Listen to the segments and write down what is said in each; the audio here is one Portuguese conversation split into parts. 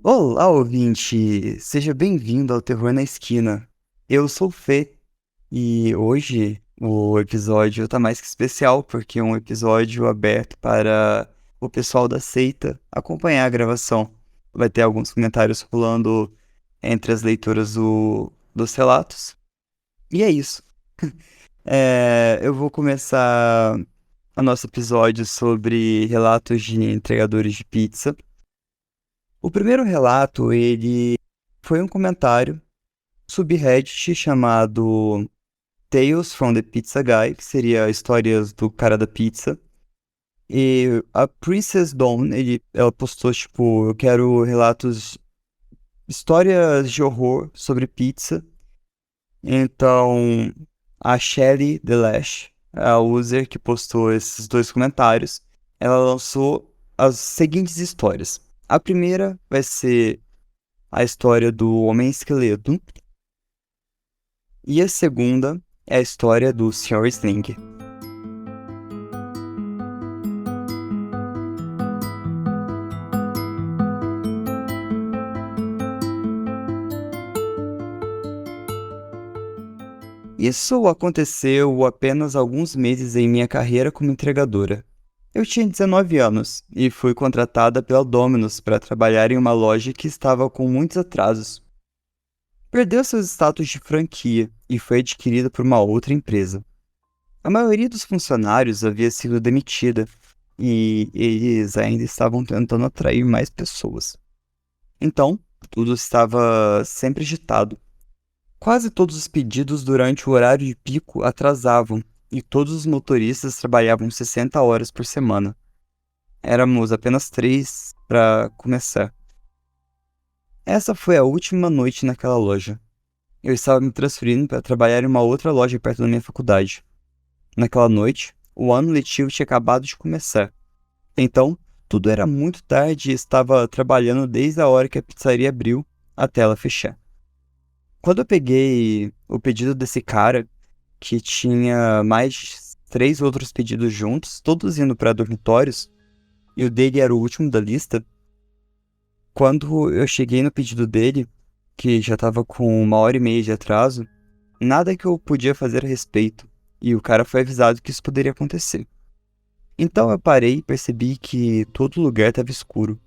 Olá, ouvinte! Seja bem-vindo ao Terror na Esquina. Eu sou o Fê e hoje o episódio tá mais que especial porque é um episódio aberto para o pessoal da seita acompanhar a gravação. Vai ter alguns comentários rolando entre as leituras dos relatos. E é isso. Eu vou começar o nosso episódio sobre relatos de entregadores de pizza. O primeiro relato, ele foi um comentário subreddit chamado Tales from the Pizza Guy, que seria histórias do cara da pizza. E a Princess Dawn, ela postou, tipo, eu quero relatos, histórias de horror sobre pizza. Então, a Shelly Delash, a user que postou esses dois comentários, ela lançou as seguintes histórias. A primeira vai ser a história do Homem Esqueleto. E a segunda é a história do Sr. Sling. Isso aconteceu apenas alguns meses em minha carreira como entregadora. Eu tinha 19 anos e fui contratada pela Domino's para trabalhar em uma loja que estava com muitos atrasos. Perdeu seus status de franquia e foi adquirida por uma outra empresa. A maioria dos funcionários havia sido demitida e eles ainda estavam tentando atrair mais pessoas. Então, tudo estava sempre agitado. Quase todos os pedidos durante o horário de pico atrasavam e todos os motoristas trabalhavam 60 horas por semana. Éramos apenas três para começar. Essa foi a última noite naquela loja. Eu estava me transferindo para trabalhar em uma outra loja perto da minha faculdade. Naquela noite, o ano letivo tinha acabado de começar. Então, tudo era muito tarde e estava trabalhando desde a hora que a pizzaria abriu até ela fechar. Quando eu peguei o pedido desse cara, que tinha mais três outros pedidos juntos, todos indo para dormitórios, e o dele era o último da lista, quando eu cheguei no pedido dele, que já estava com 1h30 de atraso, nada que eu podia fazer a respeito, e o cara foi avisado que isso poderia acontecer. Então eu parei e percebi que todo lugar estava escuro.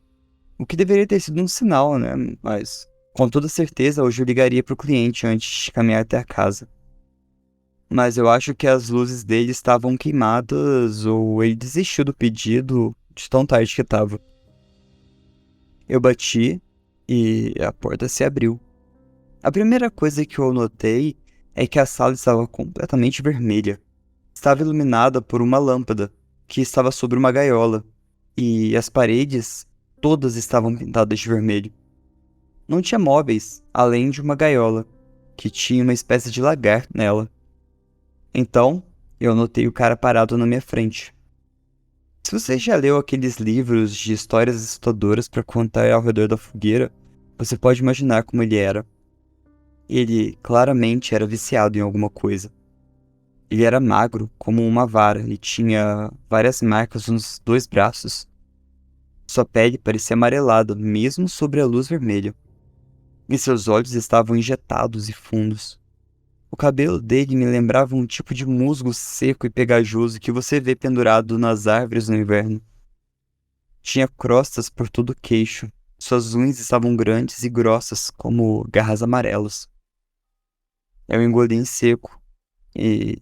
O que deveria ter sido um sinal, né? Mas, com toda certeza, hoje eu ligaria para o cliente antes de caminhar até a casa. Mas eu acho que as luzes dele estavam queimadas ou ele desistiu do pedido de tão tarde que estava. Eu bati e a porta se abriu. A primeira coisa que eu notei é que a sala estava completamente vermelha. Estava iluminada por uma lâmpada que estava sobre uma gaiola, e as paredes todas estavam pintadas de vermelho. Não tinha móveis, além de uma gaiola, que tinha uma espécie de lagarto nela. Então, eu notei o cara parado na minha frente. Se você já leu aqueles livros de histórias assustadoras para contar ao redor da fogueira, você pode imaginar como ele era. Ele claramente era viciado em alguma coisa. Ele era magro, como uma vara, e tinha várias marcas nos dois braços. Sua pele parecia amarelada, mesmo sob a luz vermelha. E seus olhos estavam injetados e fundos. O cabelo dele me lembrava um tipo de musgo seco e pegajoso que você vê pendurado nas árvores no inverno. Tinha crostas por todo o queixo. Suas unhas estavam grandes e grossas, como garras amarelas. Eu engoli em seco e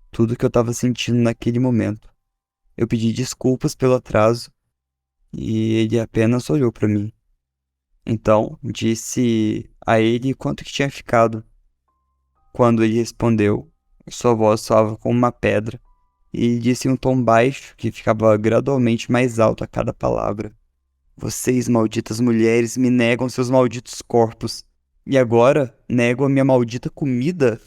tudo que eu estava sentindo naquele momento. Eu pedi desculpas pelo atraso e ele apenas olhou para mim. Então, disse a ele quanto que tinha ficado. Quando ele respondeu, sua voz soava como uma pedra e disse em um tom baixo que ficava gradualmente mais alto a cada palavra: "Vocês, malditas mulheres, me negam seus malditos corpos. E agora negam a minha maldita comida?"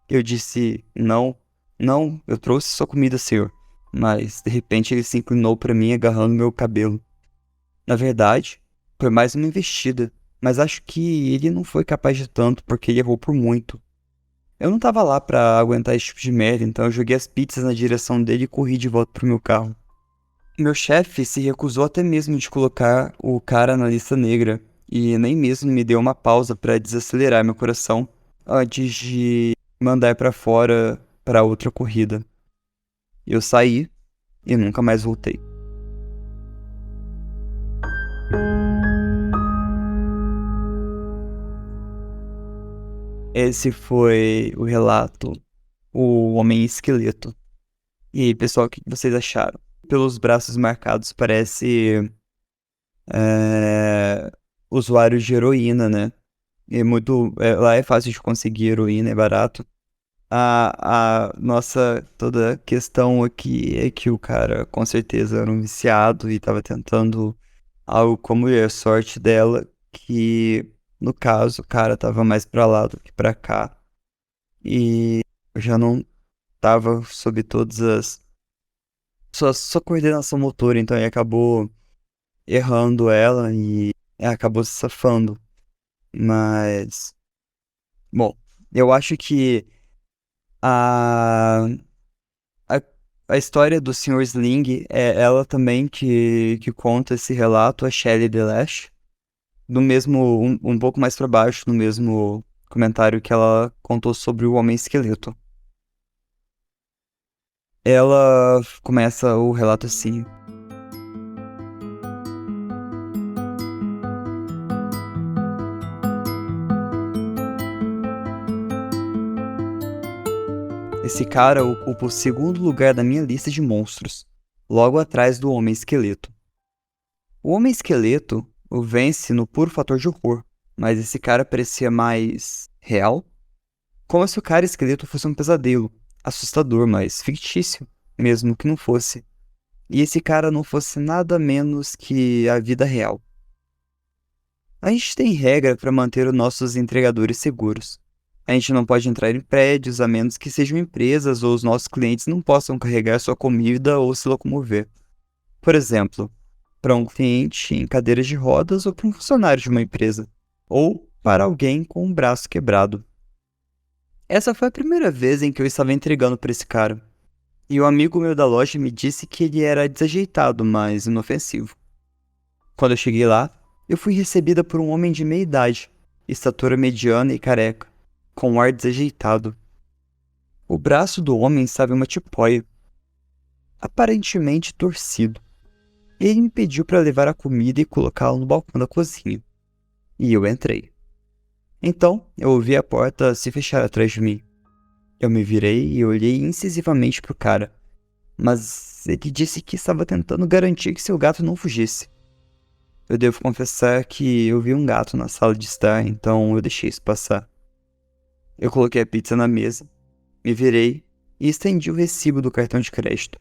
Eu disse: "Não, não, eu trouxe sua comida, senhor." Mas, de repente, ele se inclinou para mim, agarrando meu cabelo. Na verdade, foi mais uma investida, mas acho que ele não foi capaz de tanto porque ele errou por muito. Eu não tava lá pra aguentar esse tipo de merda, então eu joguei as pizzas na direção dele e corri de volta pro meu carro. Meu chefe se recusou até mesmo de colocar o cara na lista negra e nem mesmo me deu uma pausa para desacelerar meu coração antes de mandar para fora para outra corrida. Eu saí e nunca mais voltei. Esse foi o relato, o Homem Esqueleto. E aí, pessoal, o que vocês acharam? Pelos braços marcados, parece é, usuário de heroína, né? Lá é fácil de conseguir heroína, é barato. A nossa toda questão aqui é que o cara com certeza era um viciado e estava tentando algo como a sorte dela, que no caso o cara tava mais pra lá do que pra cá e já não tava sob todas as sua coordenação motora, então ele acabou errando ela e acabou se safando. Mas, bom, eu acho que a, a, a história do Sr. Sling é ela também que conta esse relato, a Shelley Delash, no mesmo, um pouco mais pra baixo, no mesmo comentário que ela contou sobre o Homem Esqueleto. Ela começa o relato assim. Esse cara ocupa o segundo lugar da minha lista de monstros, logo atrás do Homem Esqueleto. O Homem Esqueleto o vence no puro fator de horror, mas esse cara parecia mais real, como se o cara esqueleto fosse um pesadelo, assustador, mas fictício, mesmo que não fosse. E esse cara não fosse nada menos que a vida real. A gente tem regra para manter os nossos entregadores seguros. A gente não pode entrar em prédios a menos que sejam empresas ou os nossos clientes não possam carregar sua comida ou se locomover. Por exemplo, para um cliente em cadeiras de rodas ou para um funcionário de uma empresa, ou para alguém com um braço quebrado. Essa foi a primeira vez em que eu estava entregando para esse cara, e um amigo meu da loja me disse que ele era desajeitado, mas inofensivo. Quando eu cheguei lá, eu fui recebida por um homem de meia idade, estatura mediana e careca, com um ar desajeitado. O braço do homem estava em uma tipóia, aparentemente torcido. Ele me pediu para levar a comida e colocá-la no balcão da cozinha. E eu entrei. Então, eu ouvi a porta se fechar atrás de mim. Eu me virei e olhei incisivamente para o cara, mas ele disse que estava tentando garantir que seu gato não fugisse. Eu devo confessar que eu vi um gato na sala de estar, então eu deixei isso passar. Eu coloquei a pizza na mesa, me virei e estendi o recibo do cartão de crédito.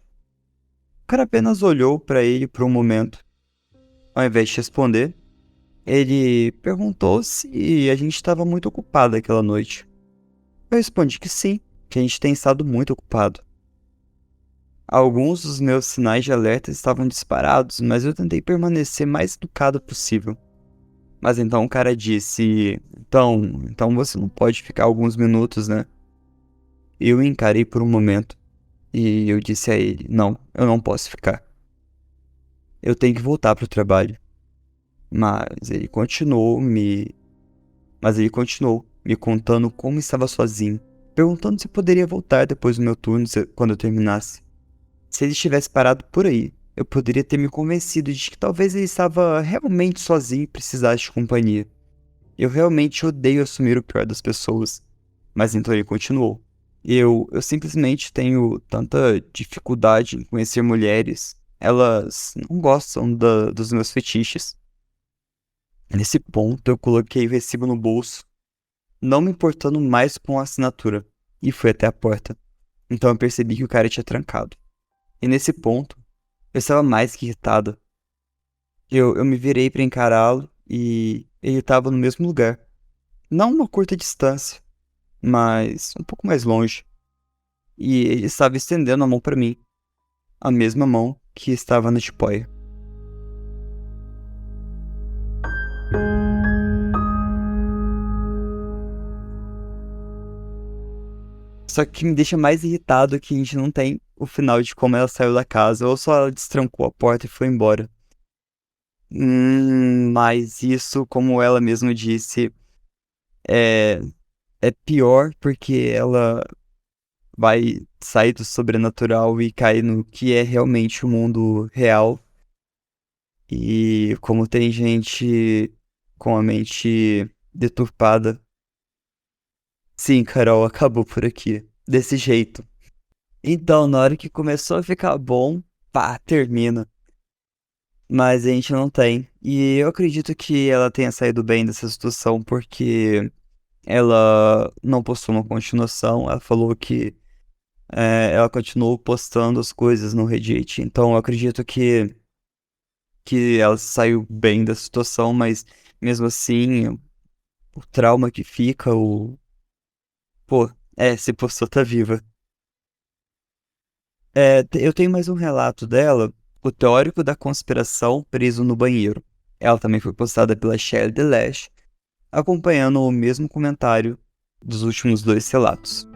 O cara apenas olhou para ele por um momento. Ao invés de responder, ele perguntou se a gente estava muito ocupado aquela noite. Eu respondi que sim, que a gente tem estado muito ocupado. Alguns dos meus sinais de alerta estavam disparados, mas eu tentei permanecer mais educado possível. Mas então o cara disse: então você não pode ficar alguns minutos, né? Eu o encarei por um momento e eu disse a ele: não, eu não posso ficar. Eu tenho que voltar para o trabalho. Mas ele continuou me. Mas ele continuou me contando como estava sozinho, perguntando se poderia voltar depois do meu turno quando eu terminasse. Se ele estivesse parado por aí, eu poderia ter me convencido de que talvez ele estava realmente sozinho e precisasse de companhia. Eu realmente odeio assumir o pior das pessoas. Mas então ele continuou. Eu simplesmente tenho tanta dificuldade em conhecer mulheres. Elas não gostam dos meus fetiches. Nesse ponto, eu coloquei o recibo no bolso, não me importando mais com a assinatura, e fui até a porta. Então eu percebi que o cara tinha trancado. E nesse ponto, eu estava mais que irritado. Eu me virei para encará-lo e ele estava no mesmo lugar. Não uma curta distância, mas um pouco mais longe. E ele estava estendendo a mão para mim, a mesma mão que estava na tipóia. Só que me deixa mais irritado é que a gente não tem o final de como ela saiu da casa, ou só ela destrancou a porta e foi embora. Mas isso, como ela mesma disse, é, é pior porque ela vai sair do sobrenatural e cair no que é realmente o mundo real. E como tem gente com a mente deturpada. Sim, Carol, acabou por aqui. Desse jeito. Então, na hora que começou a ficar bom, pá, termina. Mas a gente não tem. E eu acredito que ela tenha saído bem dessa situação porque ela não postou uma continuação. Ela falou que ela continuou postando as coisas no Reddit. Então eu acredito que ela saiu bem da situação, mas mesmo assim, o trauma que fica, Pô, se postou, tá viva. Eu tenho mais um relato dela, o teórico da conspiração preso no banheiro. Ela também foi postada pela Shelley Delash, acompanhando o mesmo comentário dos últimos dois relatos.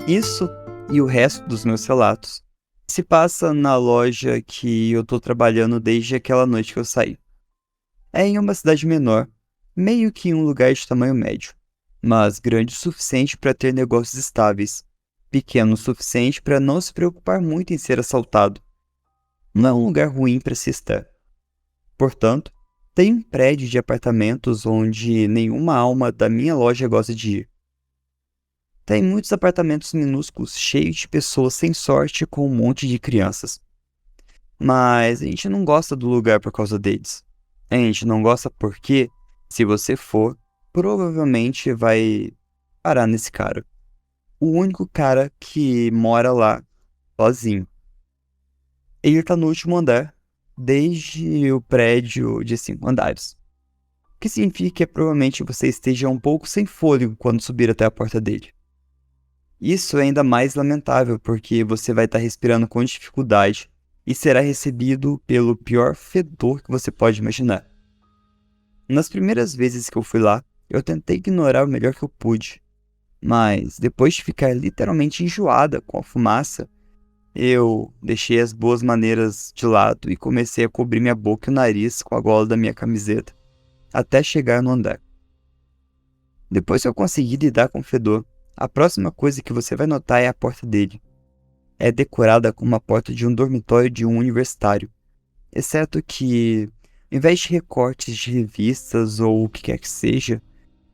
Isso e o resto dos meus relatos se passa na loja que eu tô trabalhando desde aquela noite que eu saí. É em uma cidade menor, meio que em um lugar de tamanho médio, mas grande o suficiente para ter negócios estáveis, pequeno o suficiente para não se preocupar muito em ser assaltado. Não é um lugar ruim para se estar. Portanto, tem um prédio de apartamentos onde nenhuma alma da minha loja gosta de ir. Tem muitos apartamentos minúsculos cheios de pessoas sem sorte com um monte de crianças. Mas a gente não gosta do lugar por causa deles. A gente não gosta porque, se você for, provavelmente vai parar nesse cara. O único cara que mora lá sozinho. Ele tá no último andar, desde o prédio de 5 andares. O que significa que provavelmente você esteja um pouco sem fôlego quando subir até a porta dele. Isso é ainda mais lamentável porque você vai estar respirando com dificuldade e será recebido pelo pior fedor que você pode imaginar. Nas primeiras vezes que eu fui lá, eu tentei ignorar o melhor que eu pude, mas depois de ficar literalmente enjoada com a fumaça, eu deixei as boas maneiras de lado e comecei a cobrir minha boca e o nariz com a gola da minha camiseta, até chegar no andar. Depois que eu consegui lidar com o fedor, a próxima coisa que você vai notar é a porta dele. É decorada como a porta de um dormitório de um universitário, exceto que, em vez de recortes de revistas ou o que quer que seja,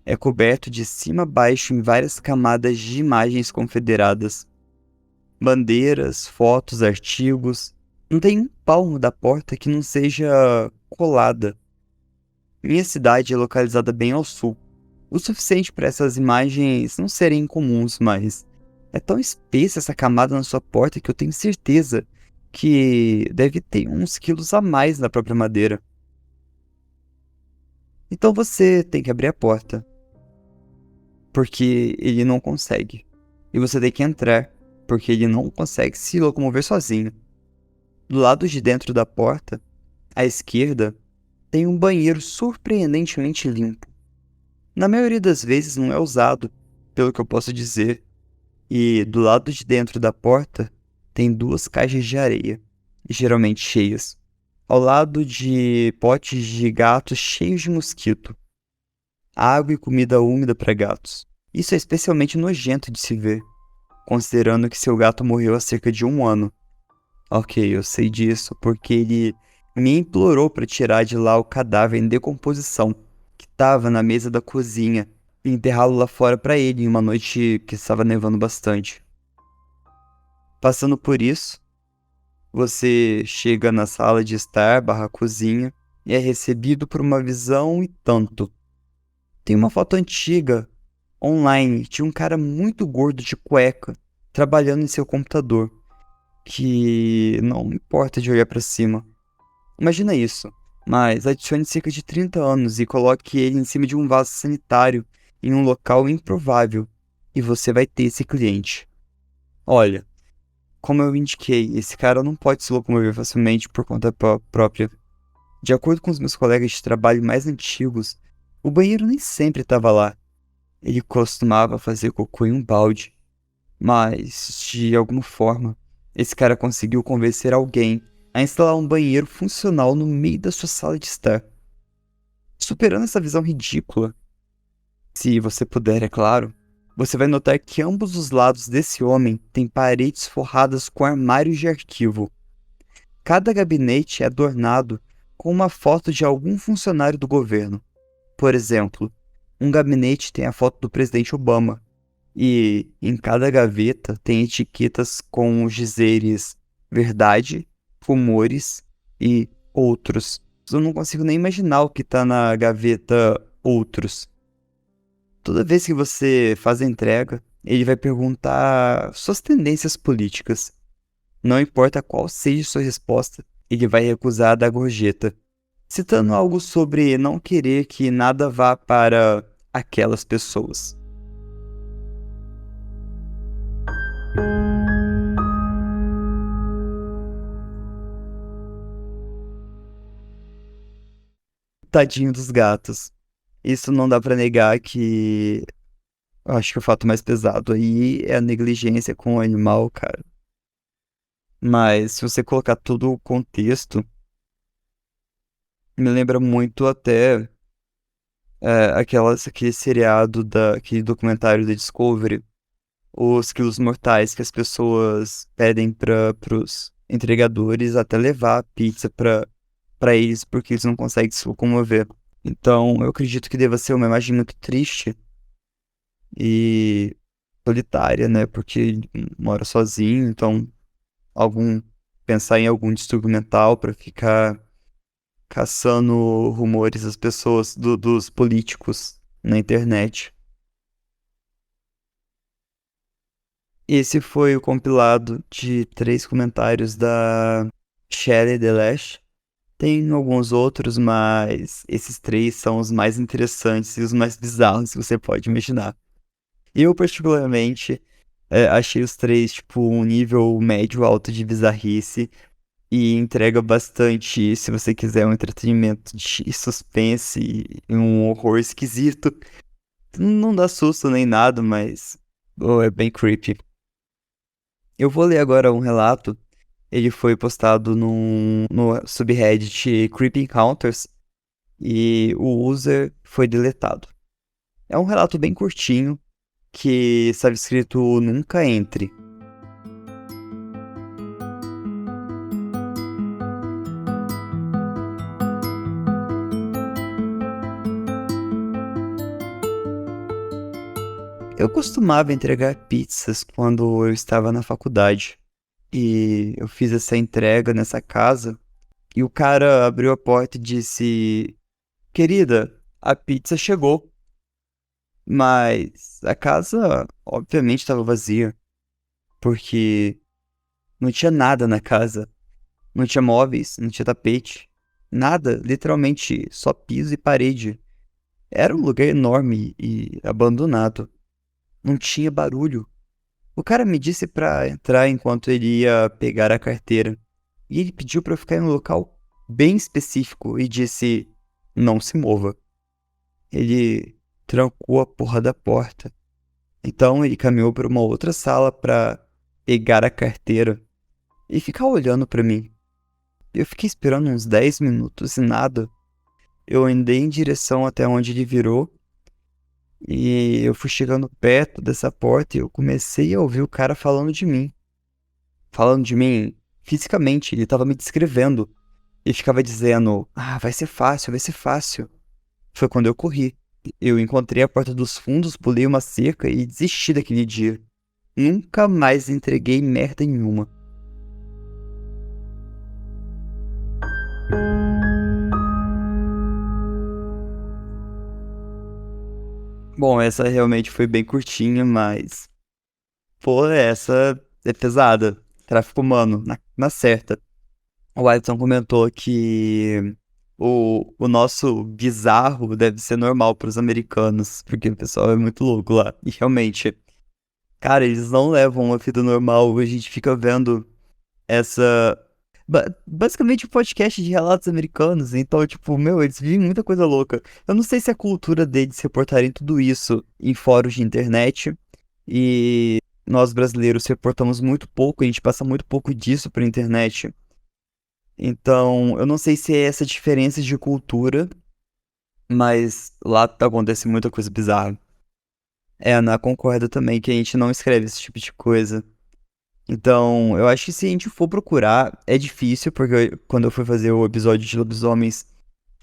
é coberto de cima a baixo em várias camadas de imagens confederadas. Bandeiras, fotos, artigos. Não tem um palmo da porta que não seja colada. Minha cidade é localizada bem ao sul, o suficiente para essas imagens não serem incomuns, mas é tão espessa essa camada na sua porta que eu tenho certeza que deve ter uns quilos a mais na própria madeira. Então você tem que abrir a porta, porque ele não consegue. E você tem que entrar, porque ele não consegue se locomover sozinho. Do lado de dentro da porta, à esquerda, tem um banheiro surpreendentemente limpo. Na maioria das vezes não é usado, pelo que eu posso dizer, e do lado de dentro da porta tem duas caixas de areia, geralmente cheias, ao lado de potes de gatos cheios de mosquito, água e comida úmida para gatos. Isso é especialmente nojento de se ver, considerando que seu gato morreu há cerca de 1 ano. Ok, eu sei disso porque ele me implorou para tirar de lá o cadáver em decomposição que estava na mesa da cozinha e enterrá-lo lá fora para ele em uma noite que estava nevando bastante. Passando por isso, você chega na sala de estar barra cozinha e é recebido por uma visão e tanto. Tem uma foto antiga online de um cara muito gordo de cueca trabalhando em seu computador, que não importa de olhar para cima. Imagina isso, mas adicione cerca de 30 anos e coloque ele em cima de um vaso sanitário em um local improvável e você vai ter esse cliente. Olha, Como eu indiquei, esse cara não pode se locomover facilmente por conta própria. De acordo com os meus colegas de trabalho mais antigos, o banheiro nem sempre estava lá. Ele costumava fazer cocô em um balde. Mas, de alguma forma, esse cara conseguiu convencer alguém a instalar um banheiro funcional no meio da sua sala de estar. Superando essa visão ridícula, se você puder, é claro, você vai notar que ambos os lados desse homem têm paredes forradas com armários de arquivo. Cada gabinete é adornado com uma foto de algum funcionário do governo. Por exemplo, um gabinete tem a foto do presidente Obama, e em cada gaveta tem etiquetas com os dizeres verdade, rumores e outros. Eu não consigo nem imaginar o que está na gaveta outros. Toda vez que você faz a entrega, ele vai perguntar suas tendências políticas. Não importa qual seja sua resposta, ele vai recusar a dar gorjeta, citando algo sobre não querer que nada vá para aquelas pessoas. Tadinho dos gatos. Isso não dá pra negar que eu acho que o fato mais pesado aí é a negligência com o animal, cara. Mas se você colocar todo o contexto, me lembra muito até aquele seriado aquele documentário da Discovery, Os Quilos Mortais, que as pessoas pedem para pros entregadores até levar a pizza para eles porque eles não conseguem se locomover. Então, eu acredito que deva ser uma imagem muito triste e solitária, né? Porque ele mora sozinho, então algum pensar em algum distúrbio mental para ficar caçando rumores das pessoas, dos políticos na internet. Esse foi o compilado de 3 comentários da Shelley Delash. Tem alguns outros, mas esses 3 são os mais interessantes e os mais bizarros que você pode imaginar. Eu, particularmente, achei os 3, tipo, um nível médio alto de bizarrice e entrega bastante, se você quiser, um entretenimento de suspense e um horror esquisito. Não dá susto nem nada, mas é bem creepy. Eu vou ler agora um relato. Ele foi postado no subreddit Creepy Encounters e o user foi deletado. É um relato bem curtinho que estava escrito Nunca Entre. Eu costumava entregar pizzas quando eu estava na faculdade. E eu fiz essa entrega nessa casa. E o cara abriu a porta e disse: Querida, a pizza chegou. Mas a casa, obviamente, estava vazia. Porque não tinha nada na casa. Não tinha móveis, não tinha tapete. Nada, literalmente só piso e parede. Era um lugar enorme e abandonado. Não tinha barulho. O cara me disse pra entrar enquanto ele ia pegar a carteira. E ele pediu pra eu ficar em um local bem específico e disse: Não se mova. Ele trancou a porra da porta. Então ele caminhou para uma outra sala pra pegar a carteira e ficar olhando pra mim. Eu fiquei esperando uns 10 minutos e nada. Eu andei em direção até onde ele virou e eu fui chegando perto dessa porta e eu comecei a ouvir o cara falando de mim. Falando de mim fisicamente, ele tava me descrevendo. E ficava dizendo: Ah, vai ser fácil, vai ser fácil. Foi quando eu corri. Eu encontrei a porta dos fundos, pulei uma cerca e desisti daquele dia. Nunca mais entreguei merda nenhuma. Bom, essa realmente foi bem curtinha, mas. Pô, essa é pesada. Tráfico humano, na certa. O Alisson comentou que o nosso bizarro deve ser normal para os americanos, porque o pessoal é muito louco lá. E realmente, Cara, eles não levam uma vida normal. A gente fica vendo essa. Basicamente um podcast de relatos americanos. Então, tipo, meu, eles vivem muita coisa louca. Eu não sei se a cultura deles reportarem tudo isso em fóruns de internet. E nós brasileiros reportamos muito pouco, a gente passa muito pouco disso pra internet. Então, eu não sei se é essa diferença de cultura, mas lá acontece muita coisa bizarra. É, a Ana concorda também que a gente não escreve esse tipo de coisa. Então, eu acho que se a gente for procurar, é difícil, porque quando eu fui fazer o episódio de lobisomens,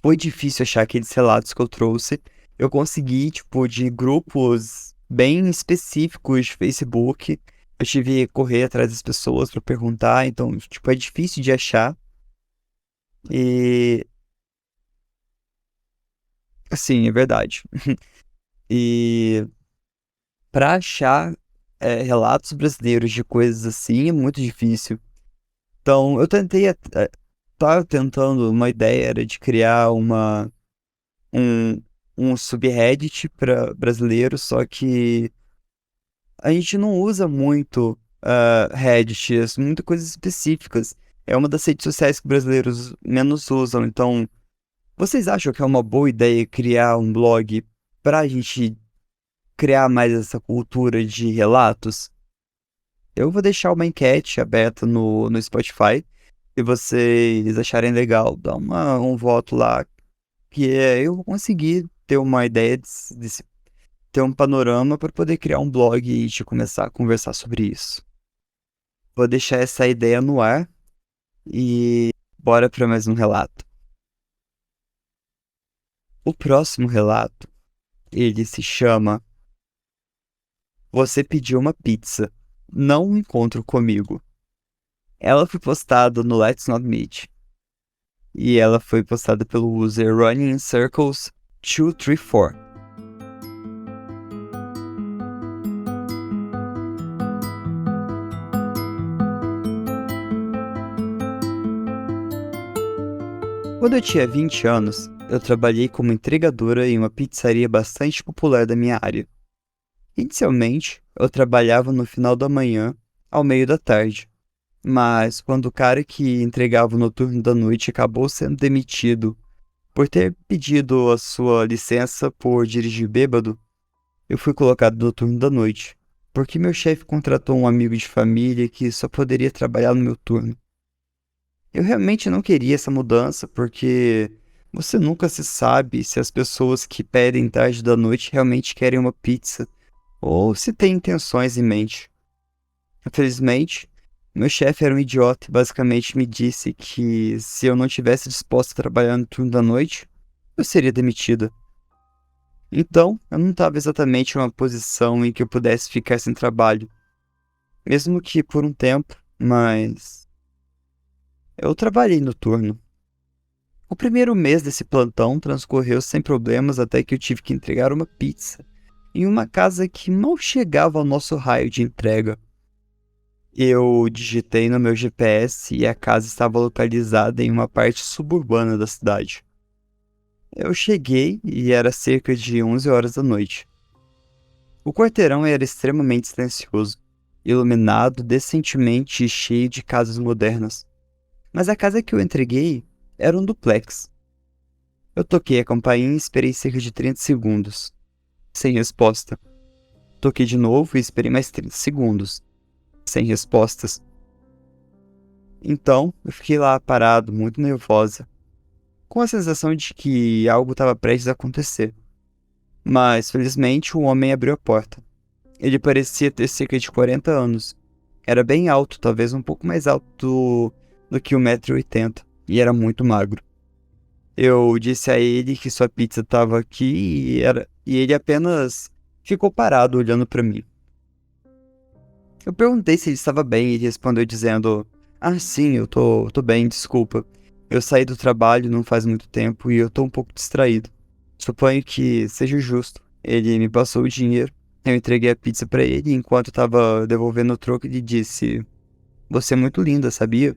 foi difícil achar aqueles relatos que eu trouxe. Eu consegui, tipo, de grupos bem específicos de Facebook. Eu tive que correr atrás das pessoas pra perguntar, então, tipo, é difícil de achar. E, assim, é verdade. E pra achar relatos brasileiros de coisas assim é muito difícil. Então, eu tentei, tava tentando, uma ideia era de criar um, um subreddit para brasileiros, só que a gente não usa muito Reddit, muitas coisas específicas. É uma das redes sociais que brasileiros menos usam. Então, vocês acham que é uma boa ideia criar um blog pra gente criar mais essa cultura de relatos? Eu vou deixar uma enquete aberta no Spotify. Se vocês acharem legal, dá um voto lá, que eu vou conseguir ter uma ideia ter um panorama para poder criar um blog e te começar a conversar sobre isso. Vou deixar essa ideia no ar e bora para mais um relato. O próximo relato, ele se chama Você pediu uma pizza, não um encontro comigo. Ela foi postada no Let's Not Meet e ela foi postada pelo user Running in Circles 234. Quando eu tinha 20 anos, eu trabalhei como entregadora em uma pizzaria bastante popular da minha área. Inicialmente, eu trabalhava no final da manhã, ao meio da tarde, mas quando o cara que entregava no turno da noite acabou sendo demitido por ter pedido a sua licença por dirigir bêbado, eu fui colocado no turno da noite, porque meu chefe contratou um amigo de família que só poderia trabalhar no meu turno. Eu realmente não queria essa mudança, porque você nunca se sabe se as pessoas que pedem tarde da noite realmente querem uma pizza ou se têm intenções em mente. Infelizmente, meu chefe era um idiota e basicamente me disse que se eu não tivesse disposto a trabalhar no turno da noite, eu seria demitida. Então, eu não estava exatamente em uma posição em que eu pudesse ficar sem trabalho, mesmo que por um tempo, mas eu trabalhei no turno. O primeiro mês desse plantão transcorreu sem problemas até que eu tive que entregar uma pizza em uma casa que mal chegava ao nosso raio de entrega. Eu digitei no meu GPS e a casa estava localizada em uma parte suburbana da cidade. Eu cheguei e era cerca de 11 horas da noite. O quarteirão era extremamente silencioso, iluminado decentemente e cheio de casas modernas. Mas a casa que eu entreguei era um duplex. Eu toquei a campainha e esperei cerca de 30 segundos. Sem resposta. Toquei de novo e esperei mais 30 segundos. Sem respostas. Então, eu fiquei lá parado, muito nervosa, com a sensação de que algo estava prestes a acontecer. Mas, felizmente, o homem abriu a porta. Ele parecia ter cerca de 40 anos. Era bem alto, talvez um pouco mais alto do que 1,80 m, e era muito magro. Eu disse a ele que sua pizza estava aqui e ele apenas ficou parado olhando para mim. Eu perguntei se ele estava bem e ele respondeu dizendo: Ah, sim, eu tô bem, desculpa. Eu saí do trabalho não faz muito tempo e eu tô um pouco distraído. Suponho que seja justo. Ele me passou o dinheiro, eu entreguei a pizza para ele e enquanto eu tava devolvendo o troco, ele disse: Você é muito linda, sabia?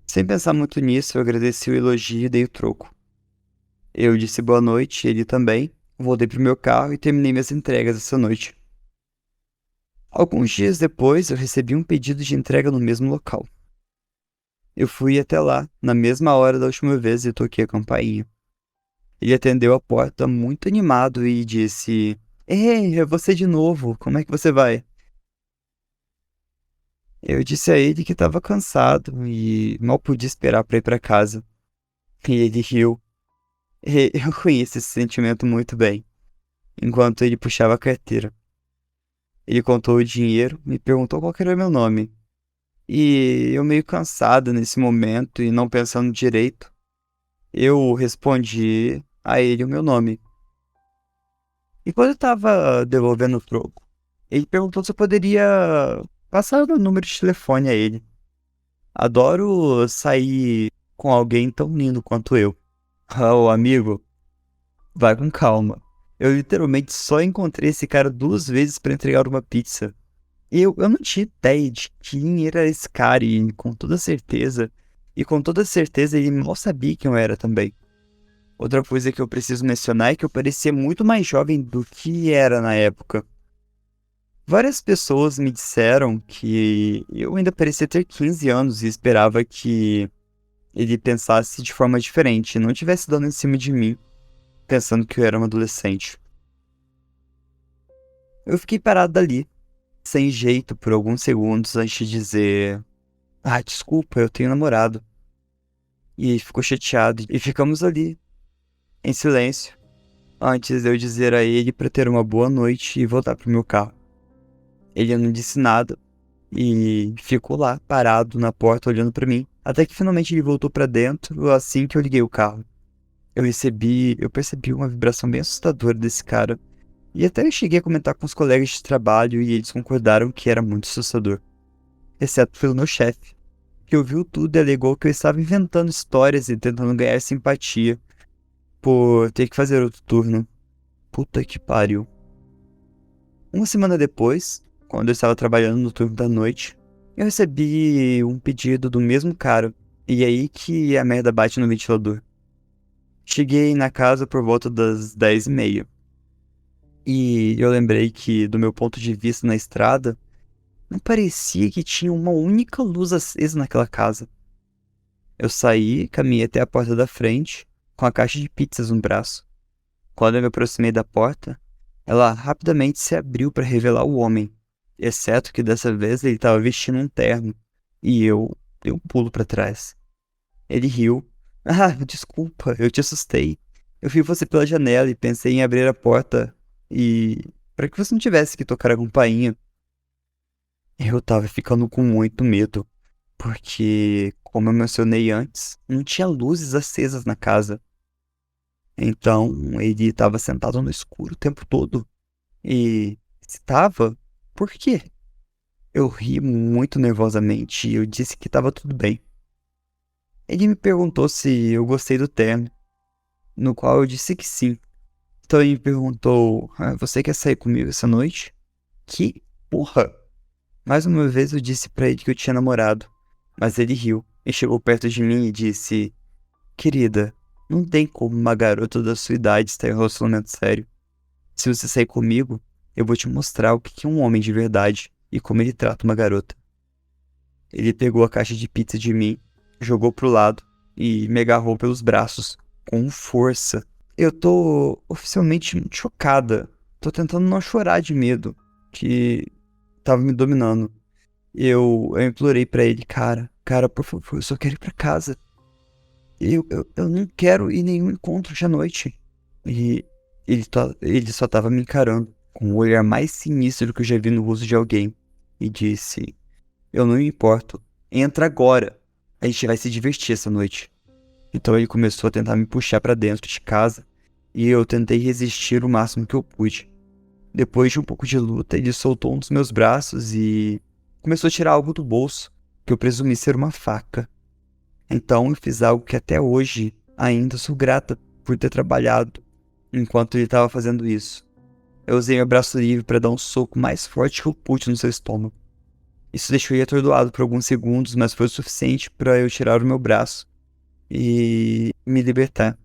Sem pensar muito nisso, eu agradeci o elogio e dei o troco. Eu disse boa noite, ele também. Voltei pro meu carro e terminei minhas entregas essa noite. Alguns dias depois, eu recebi um pedido de entrega no mesmo local. Eu fui até lá, na mesma hora da última vez, e toquei a campainha. Ele atendeu a porta muito animado e disse: Ei, é você de novo, como é que você vai? Eu disse a ele que estava cansado e mal podia esperar para ir para casa. E ele riu. E eu conheço esse sentimento muito bem, enquanto ele puxava a carteira. Ele contou o dinheiro, me perguntou qual que era o meu nome. E eu meio cansado nesse momento e não pensando direito, eu respondi a ele o meu nome. E quando eu estava devolvendo o troco, ele perguntou se eu poderia passar o meu número de telefone a ele. Adoro sair com alguém tão lindo quanto eu. Ah, ô amigo, vai com calma. Eu literalmente só encontrei esse cara 2 vezes para entregar uma pizza. Eu não tinha ideia de quem era esse cara e com toda certeza ele mal sabia quem eu era também. Outra coisa que eu preciso mencionar é que eu parecia muito mais jovem do que era na época. Várias pessoas me disseram que eu ainda parecia ter 15 anos e esperava que ele pensasse de forma diferente, não tivesse dando em cima de mim, pensando que eu era um adolescente. Eu fiquei parado ali, sem jeito, por alguns segundos antes de dizer: Ah, desculpa, eu tenho namorado. E ele ficou chateado e ficamos ali, em silêncio, antes de eu dizer a ele para ter uma boa noite e voltar pro meu carro. Ele não disse nada e ficou lá, parado na porta, olhando para mim, até que finalmente ele voltou para dentro assim que eu liguei o carro. Eu percebi uma vibração bem assustadora desse cara. E até eu cheguei a comentar com os colegas de trabalho e eles concordaram que era muito assustador. Exceto pelo meu chefe, que ouviu tudo e alegou que eu estava inventando histórias e tentando ganhar simpatia por ter que fazer outro turno. Puta que pariu. Uma semana depois, quando eu estava trabalhando no turno da noite, eu recebi um pedido do mesmo cara. E é aí que a merda bate no ventilador. Cheguei na casa por volta das 10h30. E eu lembrei que, do meu ponto de vista na estrada, não parecia que tinha uma única luz acesa naquela casa. Eu saí, caminhei até a porta da frente, com a caixa de pizzas no braço. Quando eu me aproximei da porta, ela rapidamente se abriu para revelar o homem, exceto que dessa vez ele estava vestindo um terno, e eu dei um pulo para trás. Ele riu. Ah, desculpa, eu te assustei. Eu vi você pela janela e pensei em abrir a porta e para que você não tivesse que tocar a campainha. Eu tava ficando com muito medo, porque, como eu mencionei antes, não tinha luzes acesas na casa. Então, ele estava sentado no escuro o tempo todo. E estava, por quê? Eu ri muito nervosamente e eu disse que estava tudo bem. Ele me perguntou se eu gostei do terno, no qual eu disse que sim. Então ele me perguntou: Você quer sair comigo essa noite? Que porra! Mais uma vez eu disse pra ele que eu tinha namorado, mas ele riu e chegou perto de mim e disse: Querida, não tem como uma garota da sua idade estar em um relacionamento sério. Se você sair comigo, eu vou te mostrar o que é um homem de verdade e como ele trata uma garota. Ele pegou a caixa de pizza de mim, jogou pro lado e me agarrou pelos braços, com força. Eu tô oficialmente muito chocada. Tô tentando não chorar de medo, que tava me dominando. Eu implorei pra ele: cara, por favor, eu só quero ir pra casa. Eu não quero ir nenhum encontro hoje à noite. E ele só tava me encarando, com o olhar mais sinistro que eu já vi no rosto de alguém. E disse: Eu não me importo. Entra agora. A gente vai se divertir essa noite. Então ele começou a tentar me puxar pra dentro de casa. E eu tentei resistir o máximo que eu pude. Depois de um pouco de luta, ele soltou um dos meus braços e começou a tirar algo do bolso, que eu presumi ser uma faca. Então eu fiz algo que até hoje ainda sou grata por ter trabalhado enquanto ele estava fazendo isso. Eu usei meu braço livre para dar um soco mais forte que eu pude no seu estômago. Isso deixou ele atordoado por alguns segundos, mas foi o suficiente para eu tirar o meu braço e me libertar.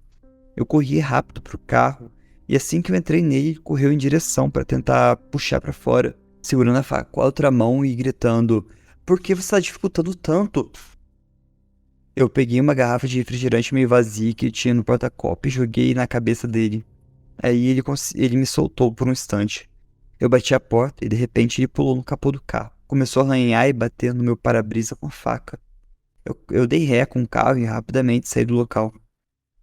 Eu corri rápido pro carro e assim que eu entrei nele, ele correu em direção para tentar puxar para fora. segurando a faca com a outra mão e gritando: Por que você está dificultando tanto? Eu peguei uma garrafa de refrigerante meio vazia que tinha no porta-copo e joguei na cabeça dele. Aí ele me soltou por um instante. Eu bati a porta e de repente ele pulou no capô do carro. Começou a arranhar e bater no meu para-brisa com a faca. Eu dei ré com o carro e rapidamente saí do local.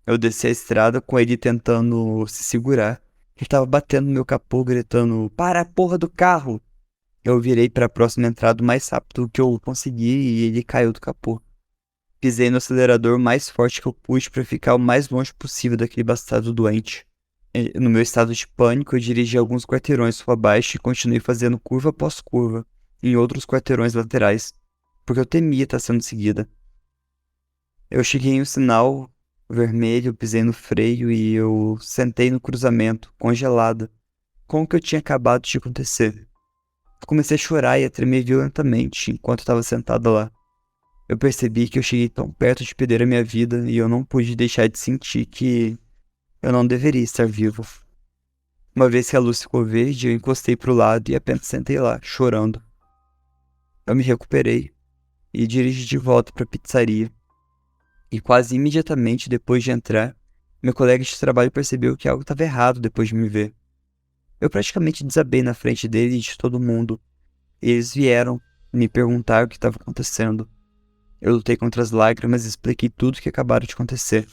Eu desci a estrada com ele tentando se segurar. Ele estava batendo no meu capô, gritando: Para a porra do carro! Eu virei para a próxima entrada o mais rápido que eu consegui e ele caiu do capô. Pisei no acelerador o mais forte que eu pude para ficar o mais longe possível daquele bastardo doente. No meu estado de pânico, eu dirigi alguns quarteirões rua abaixo e continuei fazendo curva após curva em outros quarteirões laterais, porque eu temia estar sendo seguida. Eu cheguei em um sinal vermelho, pisei no freio e eu sentei no cruzamento, congelada, com o que eu tinha acabado de acontecer. Comecei a chorar e a tremer violentamente enquanto estava sentada lá. Eu percebi que eu cheguei tão perto de perder a minha vida e eu não pude deixar de sentir que eu não deveria estar vivo. Uma vez que a luz ficou verde, eu encostei pro lado e apenas sentei lá, chorando. Eu me recuperei e dirigi de volta para a pizzaria. E quase imediatamente depois de entrar, meu colega de trabalho percebeu que algo estava errado depois de me ver. Eu praticamente desabei na frente dele e de todo mundo. E eles vieram me perguntar o que estava acontecendo. Eu lutei contra as lágrimas e expliquei tudo o que acabara de acontecer.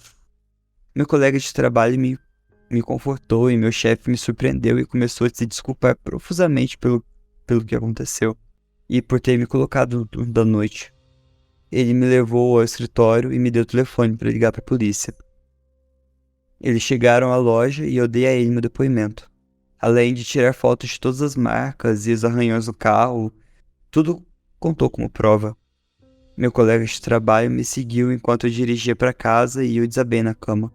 Meu colega de trabalho me confortou e meu chefe me surpreendeu e começou a se desculpar profusamente pelo que aconteceu e por ter me colocado no turno da noite. Ele me levou ao escritório e me deu o telefone para ligar para a polícia. Eles chegaram à loja e eu dei a ele meu depoimento. Além de tirar fotos de todas as marcas e os arranhões do carro, tudo contou como prova. Meu colega de trabalho me seguiu enquanto eu dirigia para casa e eu desabei na cama.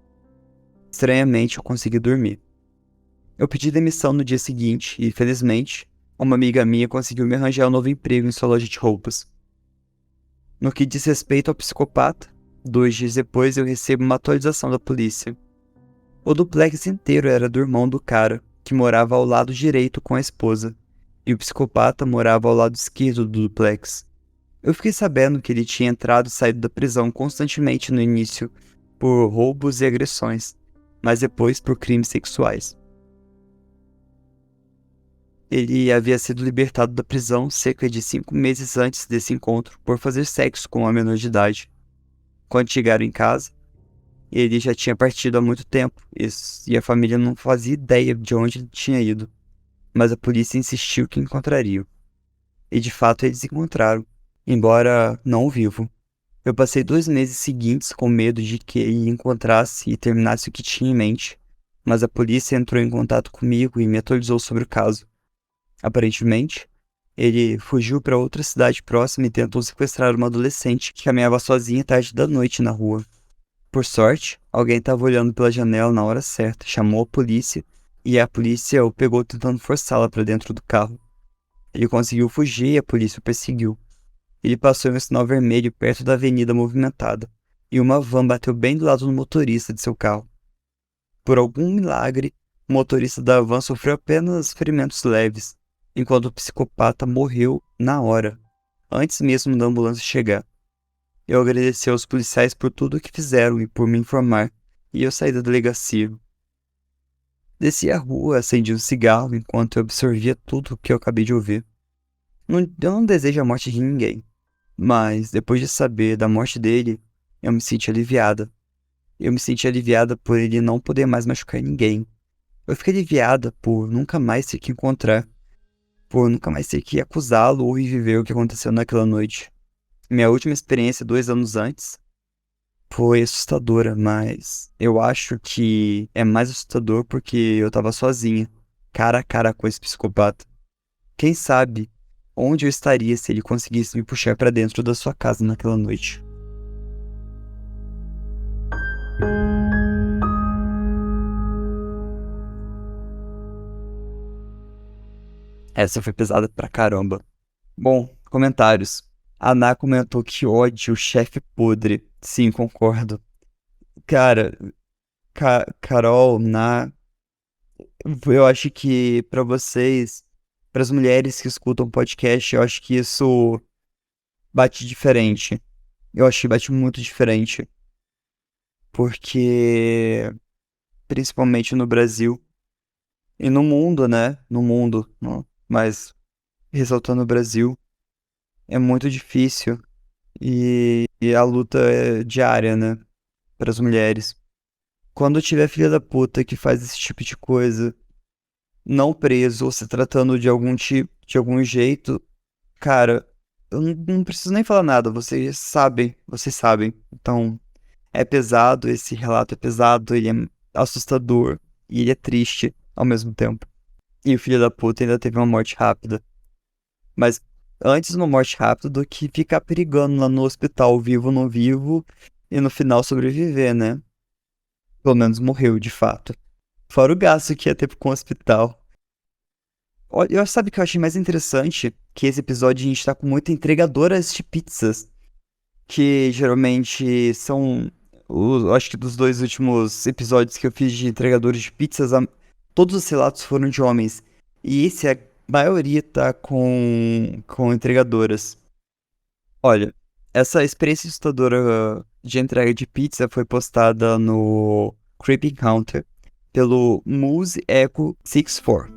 Estranhamente, eu consegui dormir. Eu pedi demissão no dia seguinte e, felizmente, uma amiga minha conseguiu me arranjar um novo emprego em sua loja de roupas. No que diz respeito ao psicopata, 2 dias depois eu recebo uma atualização da polícia. O duplex inteiro era do irmão do cara, que morava ao lado direito com a esposa, e o psicopata morava ao lado esquerdo do duplex. Eu fiquei sabendo que ele tinha entrado e saído da prisão constantemente no início, por roubos e agressões, mas depois por crimes sexuais. Ele havia sido libertado da prisão cerca de 5 meses antes desse encontro por fazer sexo com uma menor de idade. Quando chegaram em casa, ele já tinha partido há muito tempo e a família não fazia ideia de onde ele tinha ido, mas a polícia insistiu que encontrariam. E de fato eles encontraram, embora não vivo. Eu passei 2 meses seguintes com medo de que ele encontrasse e terminasse o que tinha em mente, mas a polícia entrou em contato comigo e me atualizou sobre o caso. Aparentemente, ele fugiu para outra cidade próxima e tentou sequestrar uma adolescente que caminhava sozinha tarde da noite na rua. Por sorte, alguém estava olhando pela janela na hora certa, chamou a polícia e a polícia o pegou tentando forçá-la para dentro do carro. Ele conseguiu fugir e a polícia o perseguiu. Ele passou em um sinal vermelho perto da avenida movimentada e uma van bateu bem do lado do motorista de seu carro. Por algum milagre, o motorista da van sofreu apenas ferimentos leves, enquanto o psicopata morreu na hora, antes mesmo da ambulância chegar. Eu agradeci aos policiais por tudo o que fizeram e por me informar, e eu saí da delegacia. Desci a rua, acendi um cigarro enquanto eu absorvia tudo o que eu acabei de ouvir. Eu não desejo a morte de ninguém, mas depois de saber da morte dele, eu me senti aliviada. Eu me senti aliviada por ele não poder mais machucar ninguém. Eu fiquei aliviada por nunca mais ter que encontrar, por nunca mais ter que acusá-lo ou reviver o que aconteceu naquela noite. Minha última experiência 2 anos antes foi assustadora, mas eu acho que é mais assustador porque eu tava sozinha, cara a cara com esse psicopata. Quem sabe onde eu estaria se ele conseguisse me puxar pra dentro da sua casa naquela noite. Essa foi pesada pra caramba. Bom, comentários. A Ná comentou que ódio, chefe podre. Sim, concordo. Cara, Carol, Ná, eu acho que pra vocês Para as mulheres que escutam podcast, eu acho que isso bate diferente. Eu acho que bate muito diferente, porque principalmente no Brasil e no mundo, né? No mundo, mas ressaltando o Brasil, é muito difícil e a luta é diária, né? Para as mulheres. Quando tiver filha da puta que faz esse tipo de coisa, não preso ou se tratando de algum tipo, de algum jeito, cara, eu não preciso nem falar nada, vocês sabem. Então, é pesado, esse relato é pesado, ele é assustador e ele é triste ao mesmo tempo. E o filho da puta ainda teve uma morte rápida. Mas antes uma morte rápida do que ficar perigando lá no hospital, vivo ou não vivo, e no final sobreviver, né? Pelo menos morreu, de fato. Fora o gasto que ia ter com o hospital. Olha, sabe o que eu achei mais interessante? Que esse episódio a gente tá com muitas entregadoras de pizzas. Que geralmente são. Acho que dos dois últimos episódios que eu fiz de entregadores de pizzas, todos os relatos foram de homens. E esse, a maioria tá com entregadoras. Olha, essa experiência assustadora de entrega de pizza foi postada no Creepy Counter pelo Moose Echo 64.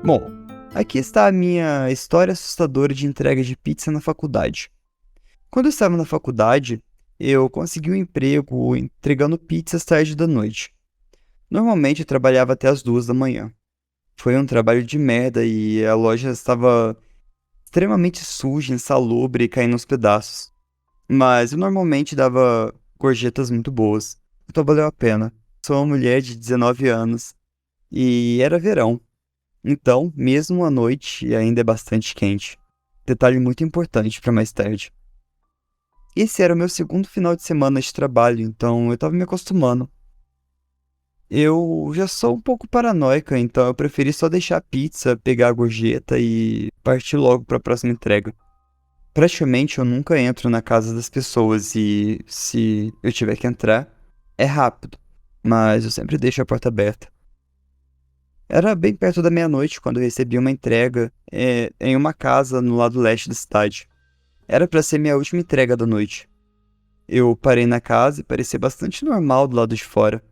Bom, aqui está a minha história assustadora de entrega de pizza na faculdade. Quando eu estava na faculdade, eu consegui um emprego entregando pizzas tarde da noite. Normalmente eu trabalhava até as 2 da manhã. Foi um trabalho de merda e a loja estava extremamente suja, insalubre e caindo aos pedaços. Mas eu normalmente dava gorjetas muito boas, então valeu a pena. Sou uma mulher de 19 anos e era verão. Então, mesmo à noite, ainda é bastante quente. Detalhe muito importante para mais tarde. Esse era o meu segundo final de semana de trabalho, então eu tava me acostumando. Eu já sou um pouco paranoica, então eu preferi só deixar a pizza, pegar a gorjeta e partir logo para a próxima entrega. Praticamente eu nunca entro na casa das pessoas e se eu tiver que entrar, é rápido, mas eu sempre deixo a porta aberta. Era bem perto da meia-noite quando eu recebi uma entrega em uma casa no lado leste da cidade. Era para ser minha última entrega da noite. Eu parei na casa e parecia bastante normal do lado de fora.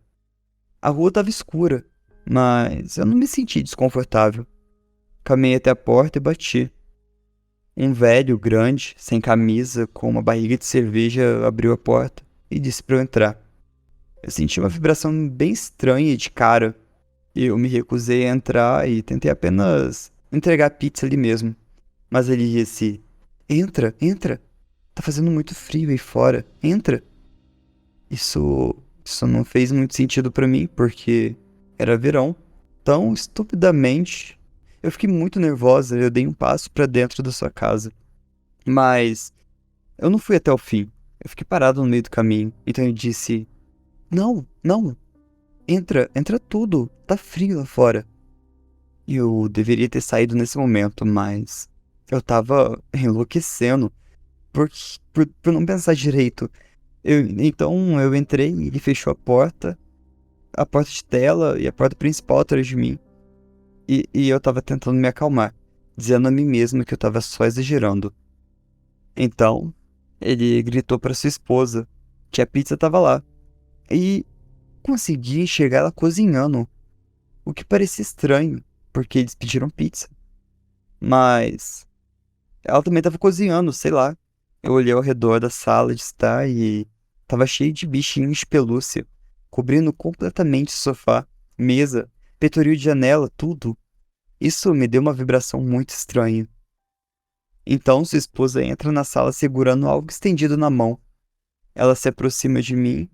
A rua estava escura, mas eu não me senti desconfortável. Caminhei até a porta e bati. Um velho, grande, sem camisa, com uma barriga de cerveja, abriu a porta e disse para eu entrar. Eu senti uma vibração bem estranha de cara. Eu me recusei a entrar e tentei apenas entregar a pizza ali mesmo. Mas ele disse: Entra, entra. Tá fazendo muito frio aí fora. Entra. Isso não fez muito sentido pra mim, porque era verão. Tão estupidamente, eu fiquei muito nervosa. Eu dei um passo pra dentro da sua casa. Mas eu não fui até o fim. Eu fiquei parado no meio do caminho. Então eu disse: Não, não. Entra, entra tudo. Tá frio lá fora. Eu deveria ter saído nesse momento, mas eu tava enlouquecendo por não pensar direito. Então eu entrei e ele fechou a porta de tela e a porta principal atrás de mim. E eu tava tentando me acalmar, dizendo a mim mesmo que eu tava só exagerando. Então, ele gritou para sua esposa que a pizza tava lá. E consegui enxergar ela cozinhando, o que parecia estranho, porque eles pediram pizza. Mas ela também tava cozinhando, sei lá. Eu olhei ao redor da sala de estar e tava cheio de bichinhos de pelúcia, cobrindo completamente o sofá, mesa, peitoril de janela, tudo. Isso me deu uma vibração muito estranha. Então sua esposa entra na sala segurando algo estendido na mão. Ela se aproxima de mim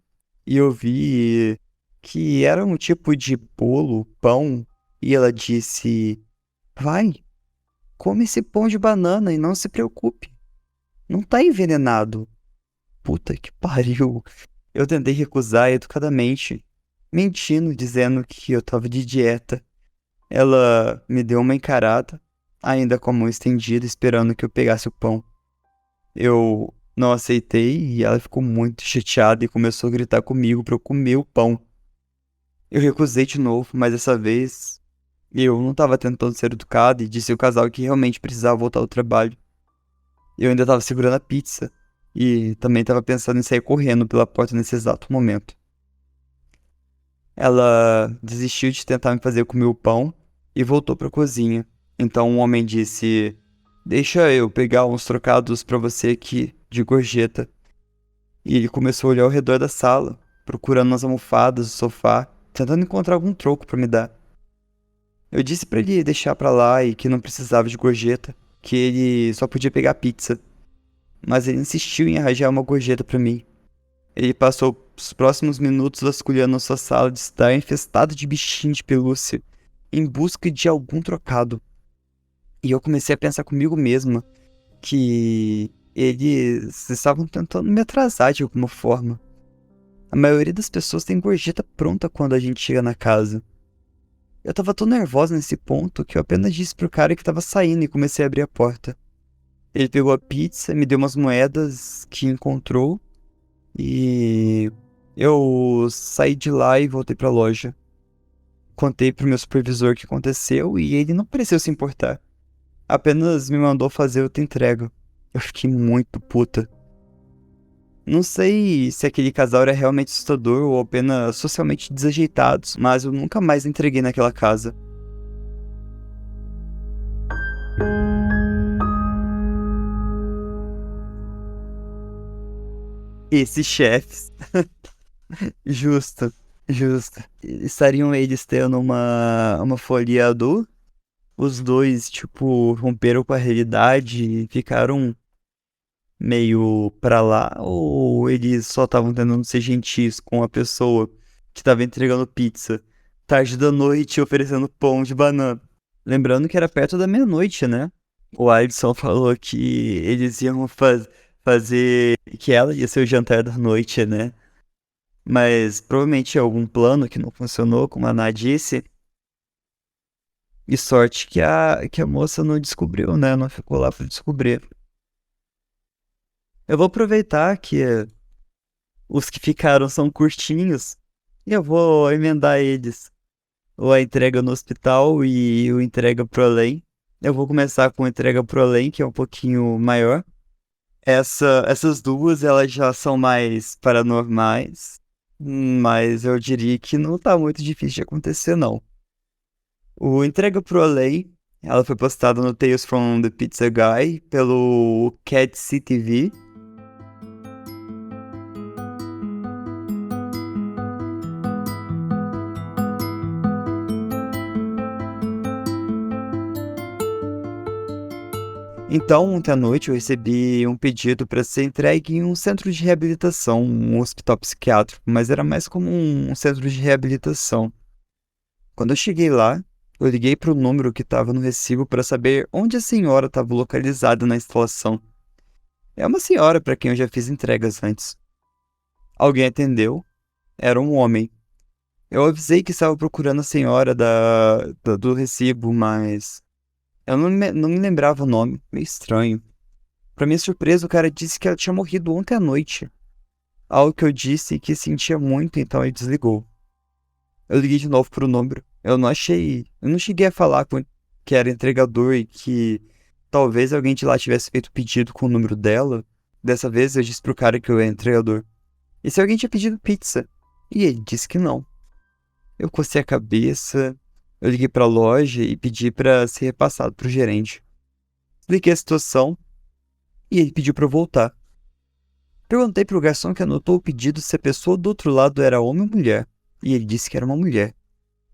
e eu vi que era um tipo de bolo, pão, e ela disse: Vai, come esse pão de banana e não se preocupe. Não tá envenenado. Puta que pariu. Eu tentei recusar educadamente, mentindo, dizendo que eu tava de dieta. Ela me deu uma encarada, ainda com a mão estendida, esperando que eu pegasse o pão. Eu não aceitei e ela ficou muito chateada e começou a gritar comigo pra eu comer o pão. Eu recusei de novo, mas dessa vez eu não tava tentando ser educado e disse ao casal que realmente precisava voltar ao trabalho. Eu ainda tava segurando a pizza e também tava pensando em sair correndo pela porta nesse exato momento. Ela desistiu de tentar me fazer comer o pão e voltou pra cozinha. Então o homem disse: Deixa eu pegar uns trocados pra você aqui, de gorjeta. E ele começou a olhar ao redor da sala, procurando nas almofadas, no sofá, tentando encontrar algum troco pra me dar. Eu disse pra ele deixar pra lá e que não precisava de gorjeta, que ele só podia pegar pizza. Mas ele insistiu em arranjar uma gorjeta pra mim. Ele passou os próximos minutos vasculhando a sua sala de estar infestada de bichinhos de pelúcia, em busca de algum trocado. E eu comecei a pensar comigo mesma que eles estavam tentando me atrasar de alguma forma. A maioria das pessoas tem gorjeta pronta quando a gente chega na casa. Eu tava tão nervosa nesse ponto que eu apenas disse pro cara que tava saindo e comecei a abrir a porta. Ele pegou a pizza, me deu umas moedas que encontrou e eu saí de lá e voltei pra loja. Contei pro meu supervisor o que aconteceu e ele não pareceu se importar. Apenas me mandou fazer outra entrega. Eu fiquei muito puta. Não sei se aquele casal era realmente assustador ou apenas socialmente desajeitados, mas eu nunca mais entreguei naquela casa. Esses chefes, justo, justo. Estariam eles tendo uma folia do? Os dois, tipo, romperam com a realidade e ficaram meio pra lá, ou eles só estavam tentando ser gentis com a pessoa que tava entregando pizza tarde da noite oferecendo pão de banana? Lembrando que era perto da meia-noite, né? O Alisson falou que eles iam fazer, que ela ia ser o jantar da noite, né? Mas provavelmente algum plano que não funcionou, como a Ana disse. E sorte que a moça não descobriu, né? Não ficou lá pra descobrir. Eu vou aproveitar que os que ficaram são curtinhos e eu vou emendar eles. Ou a entrega no hospital e o entrega pro além. Eu vou começar com a entrega pro além, que é um pouquinho maior. Essas duas, elas já são mais paranormais, mas eu diria que não tá muito difícil de acontecer, não. O entrega pro além, ela foi postada no Tales from the Pizza Guy pelo Cat CTV. Então, ontem à noite eu recebi um pedido para ser entregue em um centro de reabilitação, um hospital psiquiátrico, mas era mais como um centro de reabilitação. Quando eu cheguei lá, eu liguei para o número que estava no recibo para saber onde a senhora estava localizada na instalação. É uma senhora para quem eu já fiz entregas antes. Alguém atendeu, era um homem. Eu avisei que estava procurando a senhora do recibo, mas eu não me lembrava o nome, meio estranho. Pra minha surpresa, o cara disse que ela tinha morrido ontem à noite. Algo que eu disse que sentia muito, então ele desligou. Eu liguei de novo pro número. Eu não cheguei a falar com que era entregador e que talvez alguém de lá tivesse feito pedido com o número dela. Dessa vez eu disse pro cara que eu era entregador. E se alguém tinha pedido pizza? E ele disse que não. Eu cocei a cabeça, eu liguei pra loja e pedi pra ser repassado pro gerente. Expliquei a situação e ele pediu pra eu voltar. Perguntei pro garçom que anotou o pedido se a pessoa do outro lado era homem ou mulher, e ele disse que era uma mulher.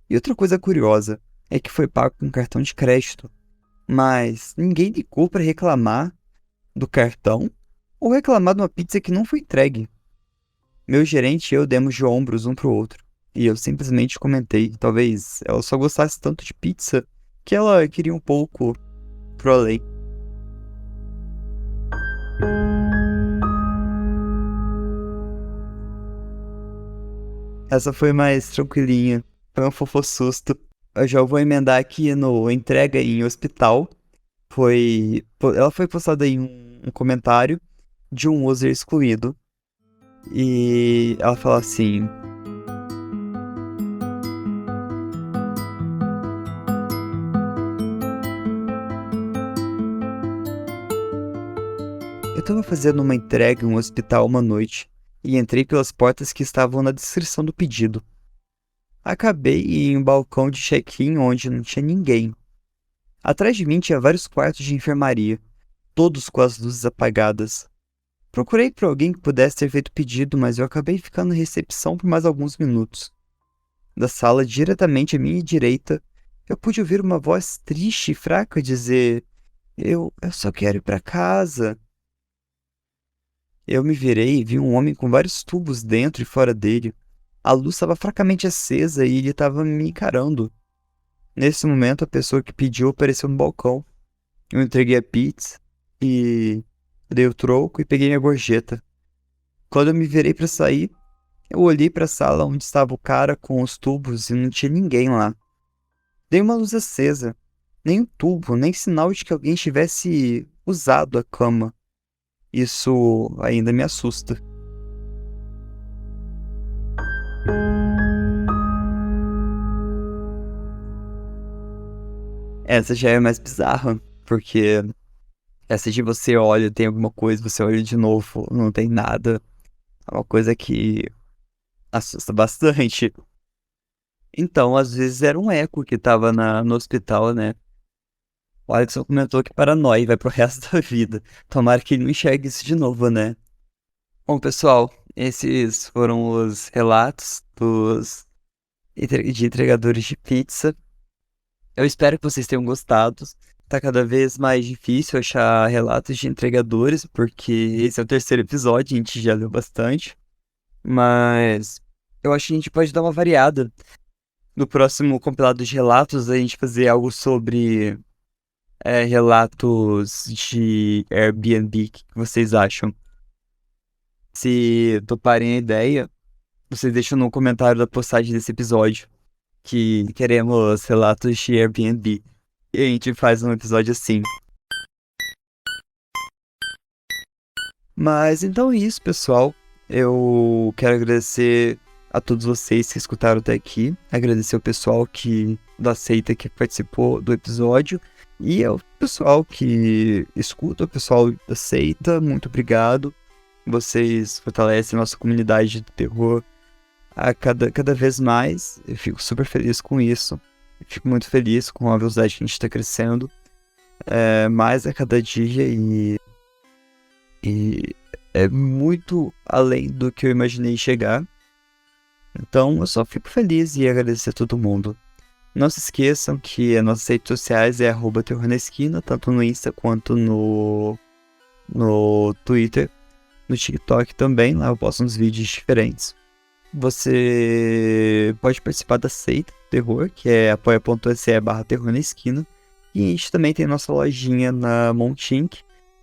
E outra coisa curiosa é que foi pago com cartão de crédito, mas ninguém ligou para reclamar do cartão ou reclamar de uma pizza que não foi entregue. Meu gerente e eu demos de ombros um pro outro, e eu simplesmente comentei que talvez ela só gostasse tanto de pizza que ela queria um pouco pro além. Essa foi mais tranquilinha. Foi um fofo-susto. Eu já vou emendar aqui no entrega em hospital. Ela foi postada em um comentário de um user excluído. E ela fala assim: eu estava fazendo uma entrega em um hospital uma noite e entrei pelas portas que estavam na descrição do pedido. Acabei em um balcão de check-in onde não tinha ninguém. Atrás de mim tinha vários quartos de enfermaria, todos com as luzes apagadas. Procurei por alguém que pudesse ter feito o pedido, mas eu acabei ficando na recepção por mais alguns minutos. Da sala diretamente à minha direita, eu pude ouvir uma voz triste e fraca dizer: Eu só quero ir para casa. Eu me virei e vi um homem com vários tubos dentro e fora dele. A luz estava fracamente acesa e ele estava me encarando. Nesse momento, a pessoa que pediu apareceu no balcão. Eu entreguei a pizza e dei o troco e peguei minha gorjeta. Quando eu me virei para sair, eu olhei para a sala onde estava o cara com os tubos e não tinha ninguém lá. Dei uma luz acesa. Nem um tubo, nem sinal de que alguém tivesse usado a cama. Isso ainda me assusta. Essa já é mais bizarra, porque essa de você olha, tem alguma coisa, você olha de novo, não tem nada. É uma coisa que assusta bastante. Então, às vezes era um eco que tava no hospital, né? O Alex comentou que paranoia vai pro resto da vida. Tomara que ele não enxergue isso de novo, né? Bom, pessoal, esses foram os relatos de entregadores de pizza. Eu espero que vocês tenham gostado. Tá cada vez mais difícil achar relatos de entregadores, porque esse é o terceiro episódio, a gente já leu bastante. Mas eu acho que a gente pode dar uma variada. No próximo compilado de relatos, a gente fazer algo sobre relatos de Airbnb. O que vocês acham? Se toparem a ideia, vocês deixam no comentário da postagem desse episódio que queremos relatos de Airbnb. E a gente faz um episódio assim. Mas então é isso, pessoal. Eu quero agradecer a todos vocês que escutaram até aqui. Agradecer o pessoal da seita que participou do episódio. E ao pessoal que escuta, o pessoal da seita, muito obrigado. Vocês fortalecem a nossa comunidade do terror a cada vez mais. Eu fico super feliz com isso. Eu fico muito feliz com a velocidade que a gente está crescendo. Mais a cada dia e é muito além do que eu imaginei chegar. Então eu só fico feliz e agradecer a todo mundo. Não se esqueçam que as nossas redes sociais é @terrornaesquina, tanto no Insta quanto no Twitter. No TikTok também, lá eu posto uns vídeos diferentes. Você pode participar da seita do terror, que é apoia.se/terror na esquina. E a gente também tem nossa lojinha na Montink.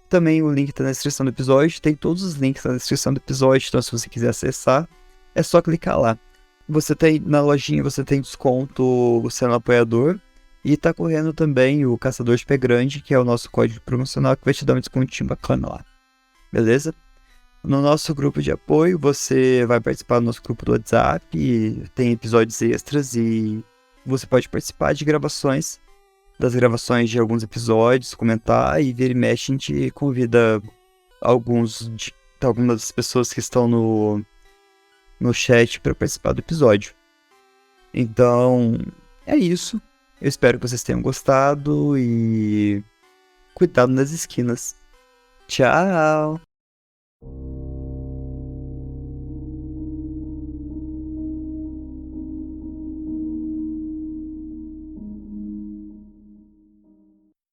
Também o link está na descrição do episódio. Tem todos os links na descrição do episódio, então se você quiser acessar, é só clicar lá. Na lojinha você tem desconto sendo apoiador. E tá correndo também o Caçador de Pé Grande, que é o nosso código promocional, que vai te dar um descontinho bacana lá. Beleza? No nosso grupo de apoio, você vai participar do nosso grupo do WhatsApp, tem episódios extras e você pode participar das gravações de alguns episódios, comentar e vira e mexe, a gente convida algumas das pessoas que estão no chat para participar do episódio. Então, é isso. Eu espero que vocês tenham gostado e cuidado nas esquinas. Tchau!